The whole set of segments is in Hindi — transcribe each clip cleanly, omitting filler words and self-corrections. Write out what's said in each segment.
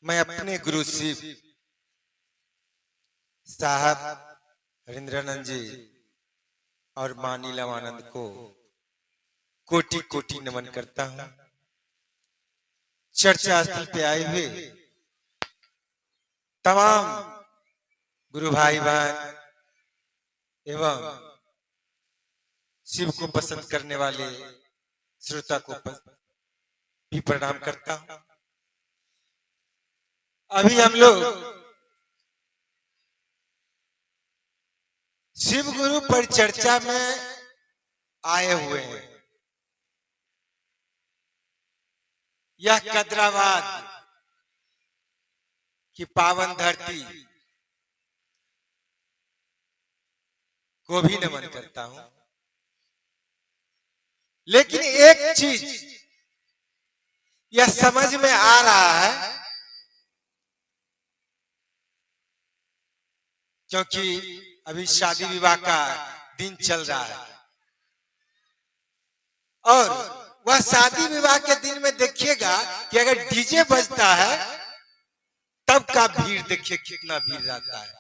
मैं अपने गुरु शिव साहब हरिंद्रानंद जी और मां नीलमानंद को कोटि कोटि नमन करता हूं। चर्चा स्थल पे आए हुए तमाम गुरु भाई बहन एवं शिव को पसंद करने वाले श्रोता को भी प्रणाम करता हूं। अभी हम लोग शिव गुरु पर चर्चा में आए हुए हैं। यह कद्राबाद की पावन धरती को भी नमन करता हूं, लेकिन एक चीज यह समझ में आ रहा है, क्योंकि अभी शादी विवाह का दिन चल रहा है और वह शादी विवाह के दिन में देखिएगा कि अगर डीजे बजता है तब का भीड़ देखिए कितना भीड़ रहता है।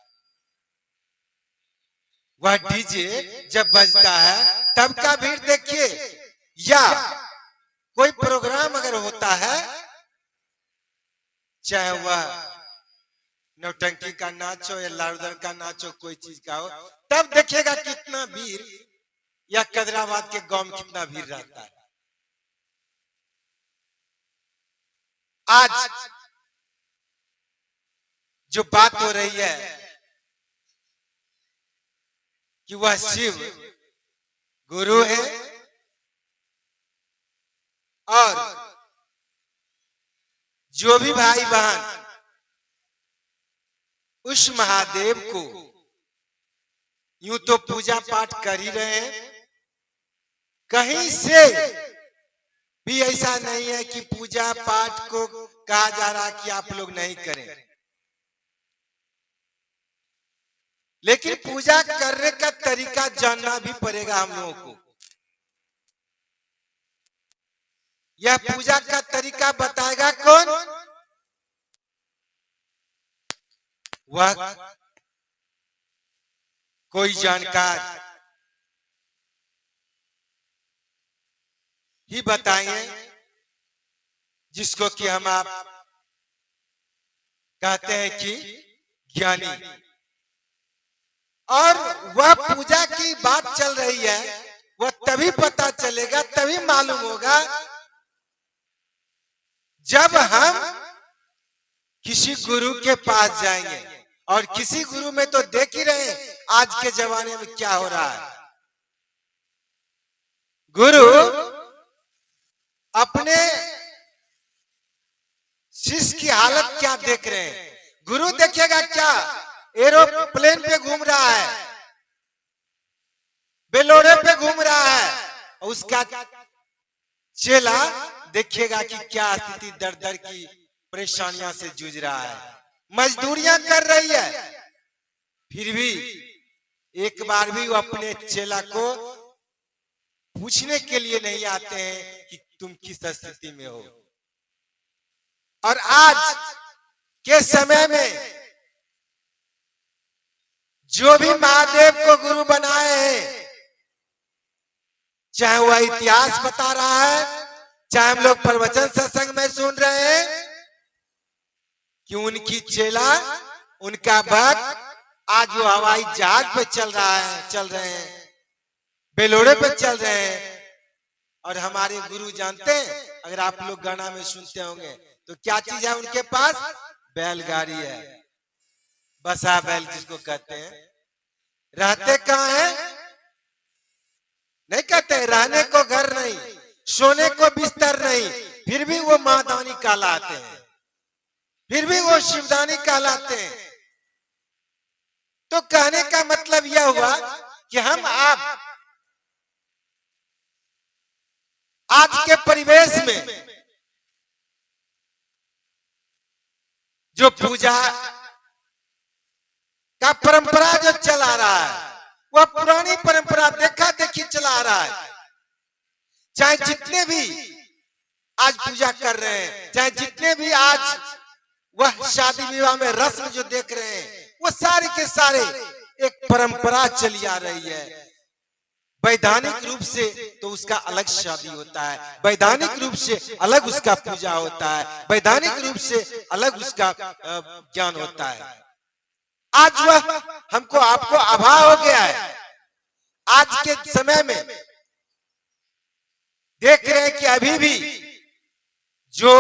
वह डीजे जब बजता है तब का भीड़ देखिए, या कोई प्रोग्राम अगर होता है, चाहे वह नौटंकी का नाच हो या लाउडर का नाच हो, कोई चीज का हो, तब देखिएगा कितना भीड़, या कदराबाद के गांव में कितना भीड़ रहता है। आज जो बात हो रही है कि वह शिव गुरु है और जो भी भाई बहन उस महादेव को यूं तो पूजा पाठ कर ही रहे हैं, कहीं से भी ऐसा नहीं है कि पूजा पाठ को कहा जा रहा कि आप लोग नहीं करें, लेकिन पूजा करने का तरीका जानना भी पड़ेगा हम लोगों को। यह पूजा का तरीका बताएगा कौन? वह कोई जानकार ही बताएंगे, जिसको कि हम आप कहते हैं कि ज्ञानी। और वह पूजा की बात चल रही है, वह तभी पता चलेगा, तभी मालूम होगा जब हम किसी गुरु के पास जाएंगे। और किसी गुरु में तो देख ही रहे आज के जमाने में क्या हो रहा है। गुरु अपने शिष्य की हालत क्या देख रहे हैं। गुरु देखेगा क्या, एरोप्लेन पे घूम रहा है, बेलोड़े पे घूम रहा है, और उसका चेला देखिएगा कि क्या स्थिति दर दर की परेशानियां से जूझ रहा है, मजदूरियां कर रही है, फिर भी एक बार भी वो अपने चेला को पूछने के लिए नहीं आते हैं कि तुम किस स्थिति में हो। और आज के समय में जो भी महादेव को गुरु बनाए हैं, चाहे वह इतिहास बता रहा है, चाहे हम लोग प्रवचन सत्संग में सुन रहे हैं कि उनकी चेला, उनका भक्त आज वो हवाई जहाज पे चल रहे हैं, बेलोड़े पे चल रहे हैं। और हमारे गुरु जानते हैं, अगर आप लोग गाना में सुनते होंगे तो क्या चीज है उनके पास? बैलगाड़ी है, बसा बैल जिसको कहते हैं। रहते कहाँ हैं? नहीं कहते रहने को घर नहीं, सोने को बिस्तर नहीं, फिर भी वो महादानी कहलाते हैं, फिर भी वो शिवदानी कहलाते हैं। तो कहने का मतलब यह हुआ कि हम आप आज के परिवेश में जो पूजा का परंपरा जो चला रहा है, वह पुरानी परंपरा देखा देखी चला रहा है। चाहे जितने भी आज पूजा कर रहे हैं, चाहे जितने भी आज वह शादी विवाह में रस्म जो देख रहे हैं वो सारे के सारे एक परंपरा चली आ रही है। वैधानिक रूप से तो उसका अलग शादी होता है, वैधानिक रूप से अलग उसका पूजा होता है, वैधानिक रूप से अलग उसका ज्ञान होता है। आज वह हमको आपको अभाव हो गया है। आज के समय में देख रहे हैं कि अभी भी जो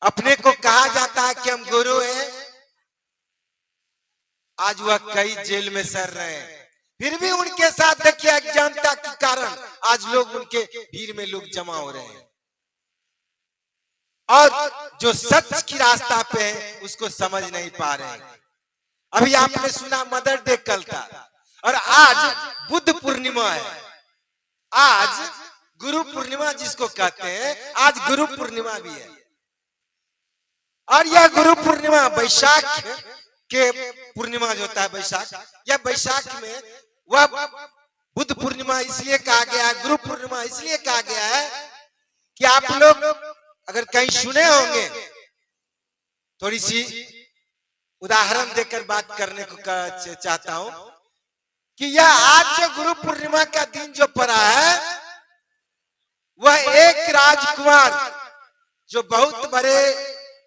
अपने को कहा जाता है कि हम गुरु हैं, आज वह कई जेल में सड़ रहे हैं। फिर भी उनके साथ देखिए अज्ञानता के कारण आज लोग उनके भीड़ में लोग जमा हो रहे हैं और जो सच की रास्ता पे है उसको समझ नहीं पा रहे हैं। अभी आपने सुना मदर डे कल था और आज बुद्ध पूर्णिमा है। आज गुरु पूर्णिमा जिसको कहते हैं, आज गुरु पूर्णिमा भी है। और यह गुरु पूर्णिमा बैसाख के पूर्णिमा जो होता है बैसाख, या बैसाख में वह बुद्ध पूर्णिमा इसलिए कहा गया है, गुरु पूर्णिमा इसलिए कहा गया है कि आप लोग अगर कहीं सुने होंगे, थोड़ी सी उदाहरण देकर बात करने को चाहता हूं कि यह आज जो गुरु पूर्णिमा का दिन जो पड़ा है, वह एक राजकुमार जो बहुत बड़े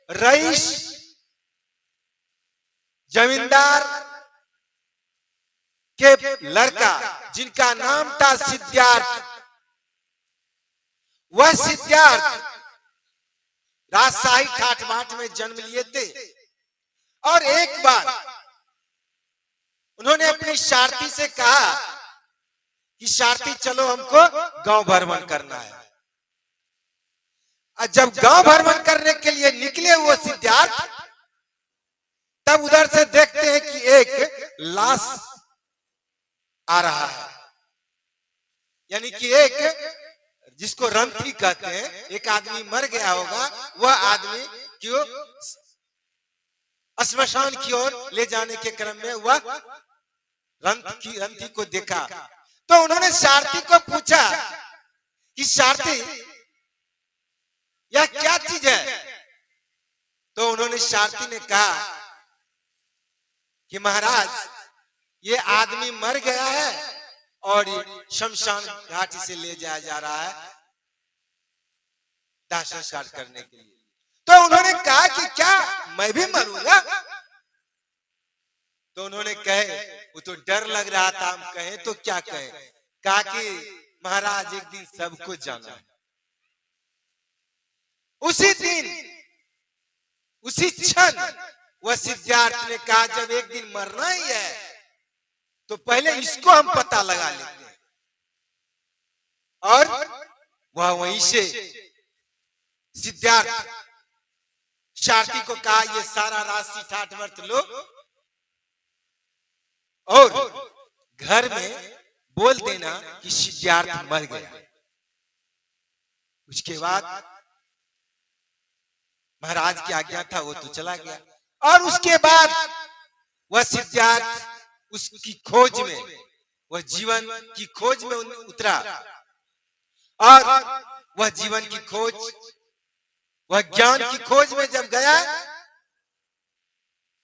रईस जमींदार के लड़का जिनका नाम था सिद्धार्थ, वह सिद्धार्थ राजशाही ठाठ बाट में जन्म लिए थे। और एक बार उन्होंने अपनी सारथी से कहा कि सारथी चलो हमको गांव भ्रमण करना है। और जब गांव भ्रमण करने के लिए निकले वो सिद्धार्थ, तब उधर से देखते हैं कि एक लाश आ रहा है, यानी कि एक जिसको रंथी कहते हैं, एक आदमी मर गया होगा, वह आदमी क्यों श्मशान की ओर ले जाने के क्रम में वह रंथी को देखा। तो उन्होंने सारथी को पूछा कि सारथी यह क्या चीज है? तो उन्होंने सारथी ने कहा कि महाराज ये आदमी मर गया है और शमशान घाटी से ले जाया जा रहा है दाह संस्कार करने के लिए। तो उन्होंने कहा कि क्या मैं भी मरूंगा? तो उन्होंने कहे, वो तो डर लग रहा था, हम कहें तो क्या कहें। कहा कि महाराज एक दिन सबको जाना है। उसी दिन उसी क्षण वह सिद्धार्थ ने कहा जब एक दिन मरना ही है तो पहले इसको हम पता लगा लेते हैं। और वह वहीं से सिद्धार्थ सारथी को कहा ये सारा राशि ठाठ वर्त लो और घर में बोल देना कि सिद्धार्थ मर गया। उसके बाद महाराज की आज्ञा था, वो तो चला गया। और उसके बाद वह सिद्धार्थ उसकी खोज में, वह जीवन की खोज में उतरा। और वह जीवन की खोज, वह ज्ञान की खोज में जब गया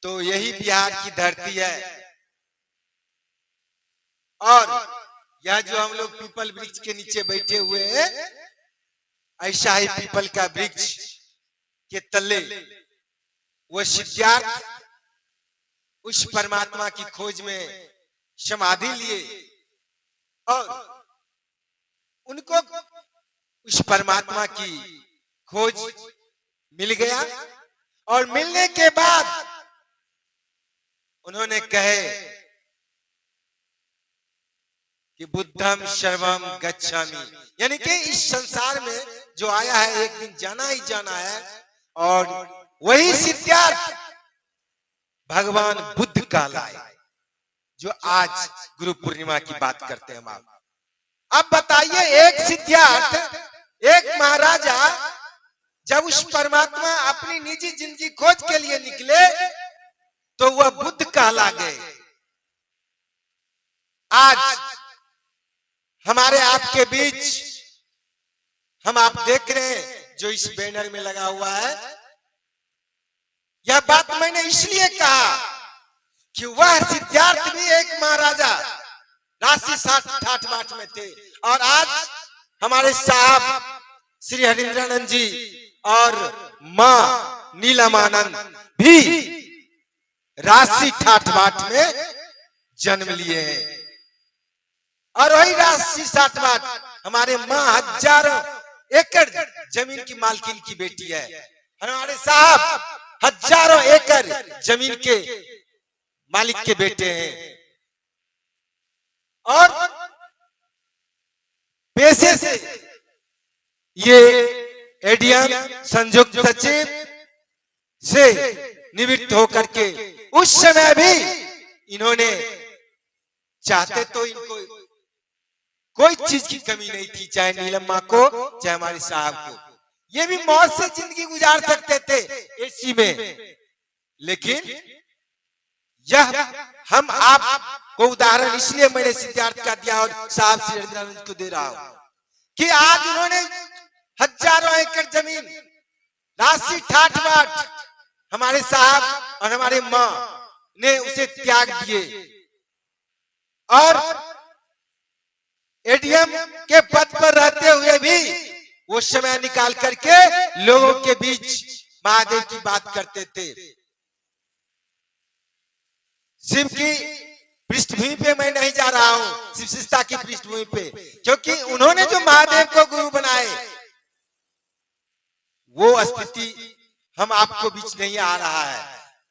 तो यही बिहार की धरती है। और यह जो हम लोग पीपल वृक्ष के नीचे बैठे हुए हैं, ऐसा ही पीपल का वृक्ष के तले वह सिद्धार्थ उस परमात्मा की खोज में समाधि लिए और उनको उस परमात्मा की खोज मिल गया। और मिलने के बाद उन्होंने कहे कि बुद्धम शर्वम गच्छामि, यानी कि इस संसार में जो आया है एक दिन जाना ही जाना है। और वही सिद्धार्थ भगवान बुद्ध कहलाए, जो आज गुरु पूर्णिमा की बात करते हैं हम। अब बताइए, एक सिद्धार्थ, एक महाराजा जब उस परमात्मा अपनी निजी जिंदगी खोज के लिए निकले तो वह बुद्ध कहला गए। आज हमारे आपके बीच हम आप देख रहे हैं जो इस बैनर में लगा हुआ है, यह बात मैंने इसलिए कहा कि वह सिद्धार्थ भी एक महाराजा राशि ठाठ बाट में थे, और आज हमारे साहब श्री हरिंद्रानंद जी और माँ नीलमानंद भी राशि ठाठ बाट में जन्म लिए हैं। और वही राशि ठाठ बाट हमारे माँ हजारों एकड़ जमीन की मालकिन की बेटी है। हमारे साहब हजारों एकड़ जमीन के मालिक के बेटे हैं, और पैसे से ये एडीएम संयुक्त सचिव से निवृत्त होकर के उस समय भी इन्होंने चाहते तो इनको कोई चीज की कमी नहीं थी, चाहे नीलम माँ को चाहे हमारे साहब को, ये भी मौज से जिंदगी गुजार सकते थे एसी में। लेकिन यह हम आप को उदाहरण इसलिए मैंने सिद्धार्थ का दिया और साहब श्री हरिंद्रानंद को दे रहा हूं कि आज उन्होंने हजारों एकड़ जमीन राशि ठाठ बाट हमारे साहब और हमारे माँ ने उसे त्याग दिए, और एडीएम के पद पर रहते हुए भी वो समय निकाल करके लोगों के बीच महादेव की बात करते थे। शिव की पृष्ठभूमि पे मैं नहीं जा रहा हूं, शिव शिष्टा की पृष्ठभूमि पे, क्योंकि उन्होंने जो महादेव को गुरु बनाए वो स्थिति हम आपको बीच नहीं आ रहा है।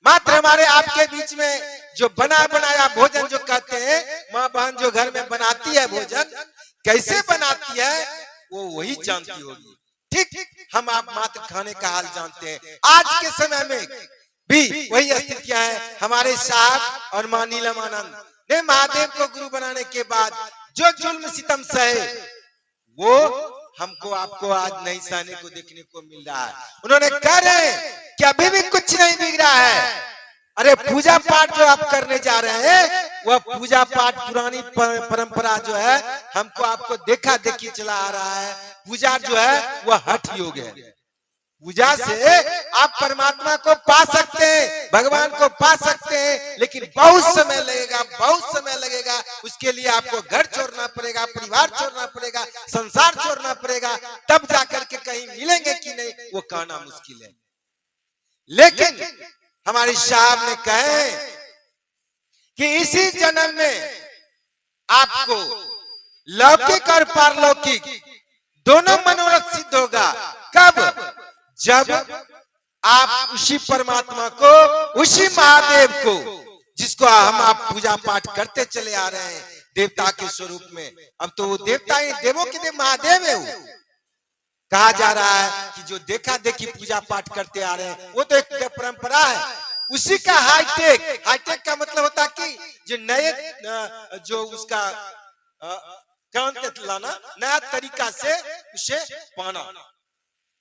मात्र हमारे आपके बीच में जो बना बनाया भोजन जो कहते हैं, माँ बहन जो घर में बनाती है भोजन कैसे बनाती है वो वही जानती होगी। ठीक हम आप मात्र खाने का हाल जानते हैं। आज के समय में भी वही स्थितियां हैं। हमारे साहब और माँ नीलमानंद ने महादेव को गुरु बनाने के बाद जो जुल्म सितम सहे वो हमको आपको आज नहीं सहने को देखने को मिल रहा है। उन्होंने कह रहे हैं कि अभी भी कुछ नहीं बिगड़ा है। अरे पूजा पाठ जो आप करने जा रहे हैं वह पूजा पाठ पुरानी परंपरा जो है हमको आपको देखा देखी चला आ रहा है। पूजा जो है वह हठ योग है। पूजा से आप परमात्मा को पा सकते हैं, भगवान को पा सकते हैं, लेकिन बहुत समय लगेगा, बहुत समय लगेगा। उसके लिए आपको घर छोड़ना पड़ेगा, परिवार छोड़ना पड़ेगा, संसार छोड़ना पड़ेगा, तब जाकर के कहीं मिलेंगे कि नहीं वो कहना मुश्किल है। लेकिन हमारे साहब ने कहे कि इसी जन्म में आपको लौकिक और पारलौकिक दोनों मनोरथ सिद्ध होगा। कब? जब आप उसी परमात्मा को, उसी महादेव को, जिसको हम आप पूजा पाठ करते चले आ रहे हैं देवता के स्वरूप में, अब तो वो देवता ही देवों के देव महादेव है। वो कहा जा रहा है कि जो देखा देखी पूजा पाठ करते आ रहे हैं वो तो एक परंपरा है। उसी का हाईटेक, हाईटेक का मतलब होता कि जो नए जो उसका लाना, नया तरीका से उसे पाना,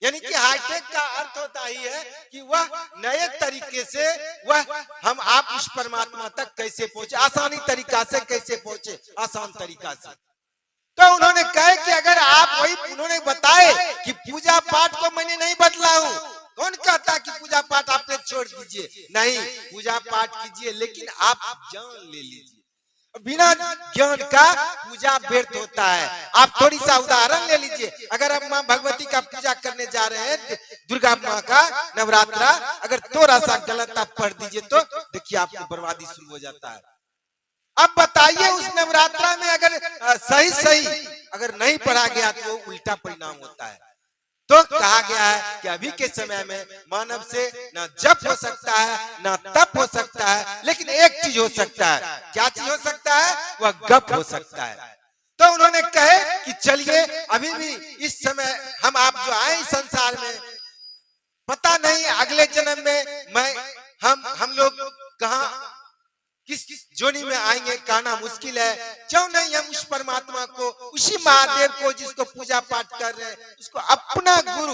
यानी कि हाईटेक का अर्थ होता ही है कि वह नए तरीके से वह हम आप उस परमात्मा तक कैसे पहुंचे, आसानी तरीका से कैसे पहुंचे, आसान तरीका से। तो उन्होंने कहा कि अगर आप वही, उन्होंने बताए कि पूजा पाठ को मैंने नहीं बदला हूं। कौन कहता कि पूजा पाठ आपने छोड़ दीजिए? नहीं, पूजा पाठ कीजिए, लेकिन आप ज्ञान ले लीजिए। बिना ज्ञान का पूजा व्यर्थ होता है। आप थोड़ी सा उदाहरण ले लीजिए। अगर आप माँ भगवती का पूजा करने जा रहे हैं, दुर्गा माँ का नवरात्रा, अगर थोड़ा सा गलत आप पढ़ दीजिए तो देखिए आपको बर्बादी शुरू हो जाता है। अब बताइए उस नवरात्रा में अगर सही अगर नहीं पढ़ा गया तो उल्टा परिणाम होता है। तो कहा गया है कि अभी के समय में मानव से ना जप हो सकता है ना तप हो सकता है, लेकिन एक चीज हो सकता है। क्या चीज हो सकता है? वह गप हो सकता है। तो उन्होंने कहे कि चलिए अभी भी इस समय हम आप जो आए संसार में, पता नहीं अगले जन्म में हम लोग कहाँ किस जोनी में आएंगे, कहना मुश्किल है। क्यों नहीं हम उस परमात्मा को, उसी महादेव को जिसको पूजा पाठ कर रहे हैं, उसको अपना गुरु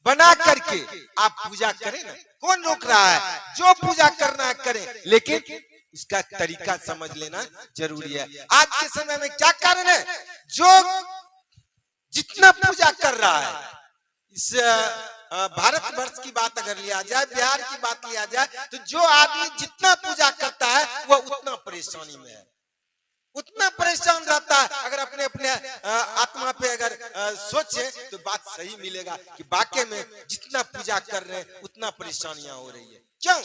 बना करके आप पूजा करें ना। कौन रोक रहा है? जो पूजा करना है करें, लेकिन उसका तरीका समझ लेना जरूरी है। आज के समय में क्या कारण है? जो जितना पूजा कर रहा है, इस भारतवर्ष की बात अगर लिया जाए, बिहार की बात लिया जाए, तो जो आदमी जितना पूजा करता है वह उतना परेशानी में है, उतना परेशान रहता है। अगर अपने अपने आत्मा पे अगर सोचे तो बात सही मिलेगा कि वाकई में जितना पूजा कर रहे हैं उतना परेशानियां हो रही है। क्यों?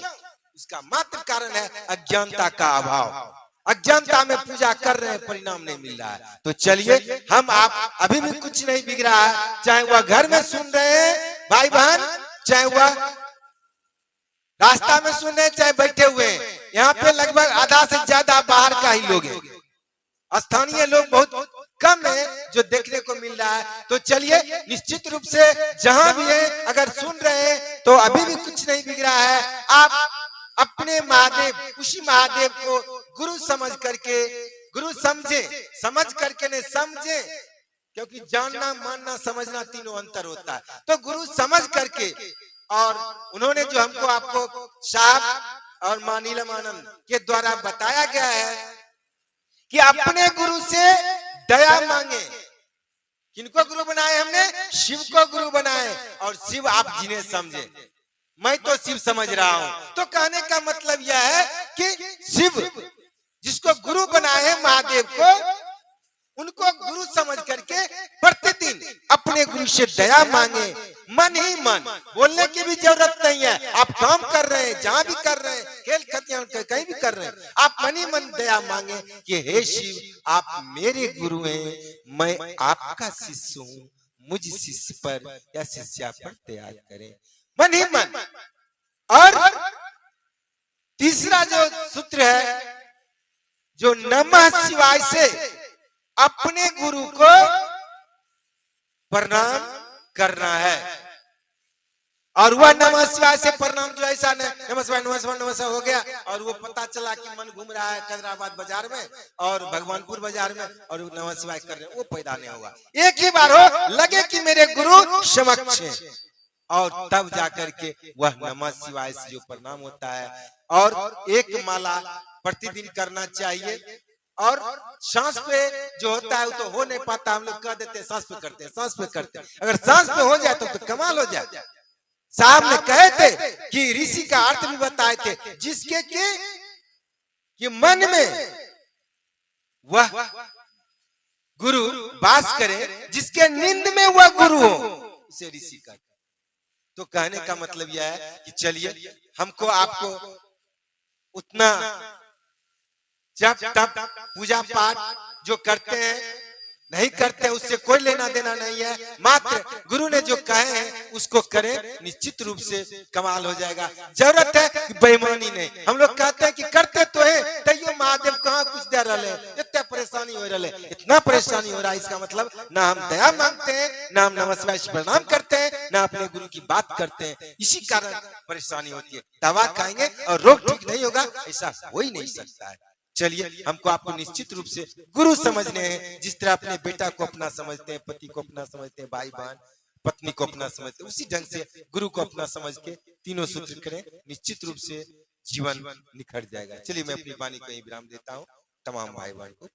उसका मात्र कारण है अज्ञानता का अभाव। अज्ञानता में पूजा कर रहे हैं, परिणाम नहीं मिल रहा है। तो चलिए, हम आप अभी भी कुछ नहीं बिगड़ा है, चाहे वह घर में सुन रहे हैं भाई बहन, चाहे वह रास्ता में सुन रहे हैं, चाहे बैठे हुए हैं। यहाँ पे लगभग आधा से ज्यादा बाहर का ही लोग हैं, स्थानीय लोग बहुत कम है जो देखने को मिल रहा है। तो चलिए, निश्चित रूप से जहां भी है अगर सुन रहे हैं तो अभी भी कुछ नहीं बिगड़ा है। आप अपने महादेव, उसी महादेव को गुरु समझ करके, गुरु समझे, समझ करके नहीं समझे, क्योंकि जानना मानना समझना तीनों अंतर होता है। तो गुरु समझ करके, और उन्होंने जो हमको आपको साहब और मां नीलमानंद के द्वारा बताया गया है कि अपने गुरु से दया मांगे। किनको गुरु बनाए हमने? शिव को गुरु बनाए, और शिव आप जिन्हें समझे, मैं तो शिव समझ रहा हूं। तो कहने का मतलब यह है कि शिव जिसको गुरु बनाए महादेव को, उनको गुरु समझ करके प्रतिदिन अपने गुरु से दया मांगे, मन ही मन। बोलने की भी जरूरत नहीं है। आप काम कर रहे हैं, जहां भी कर रहे हैं, खेल खतियान कहीं भी कर रहे हैं, आप मन ही मन दया मांगे कि हे शिव, आप मेरे गुरु हैं, मैं आपका शिष्य हूँ, मुझ शिष्य पर या शिष्या पर दया करें, मन ही मन। और तीसरा जो सूत्र है, जो नमः शिवाय से अपने गुरु को प्रणाम करना है। और वह नमः शिवाय से प्रणाम जो ऐसा नमः शिवाय नमः शिवाय नमः शिवाय हो गया, और वो पता चला कि मन घूम रहा है खैदराबाद बाजार में और भगवानपुर बाजार में, और नमः शिवाय कर रहे हैं, वो पैदा नहीं होगा। एक ही बार हो लगे कि मेरे गुरु समक्ष है, और तब जाकर के वह नमः शिवाय से जो प्रणाम होता है। और एक माला प्रतिदिन करना चाहिए। और सांस पे जो होता है वो तो हो नहीं पाता, हम लोग कह देते हैं सांस पे करते हैं, सांस पे करते हैं। अगर सांस पे हो जाए तो कमाल हो जाए। साहब ने कहे थे कि ऋषि का अर्थ भी बताए थे, जिसके कि मन में वह गुरु वास करे, जिसके नींद में वह गुरु हो, उसे ऋषि का। तो कहने का मतलब यह है कि चलिए, हमको आपको उतना जब तब पूजा पाठ जो करते हैं नहीं करते, उससे कोई लेना देना नहीं है। मात्र गुरु ने जो कहे हैं उसको करें, निश्चित रूप से कमाल हो जाएगा। जरूरत है कि बेईमानी नहीं। हम लोग कहते हैं कि करते तो है, तैयो महादेव कहाँ कुछ दे रहे, इतने परेशानी हो रहे, इतना परेशानी हो रहा है, इसका मतलब ना हम दया मांगते हैं, ना हम नमः शिवाय प्रणाम करते हैं, ना अपने गुरु की बात करते हैं। इसी कारण परेशानी होती है। दवा खाएंगे और रोग ठीक नहीं होगा, ऐसा हो ही नहीं सकता है। चलिए, हमको आपको निश्चित रूप से गुरु समझने हैं। जिस तरह अपने बेटा को अपना समझते हैं, पति को अपना समझते हैं, भाई बहन पत्नी को अपना समझते हैं, उसी ढंग से गुरु को अपना समझ के तीनों सूत्र करें, निश्चित रूप से जीवन निखर जाएगा। चलिए, मैं अपनी वाणी को यहीं विराम देता हूँ। तमाम भाई बहन को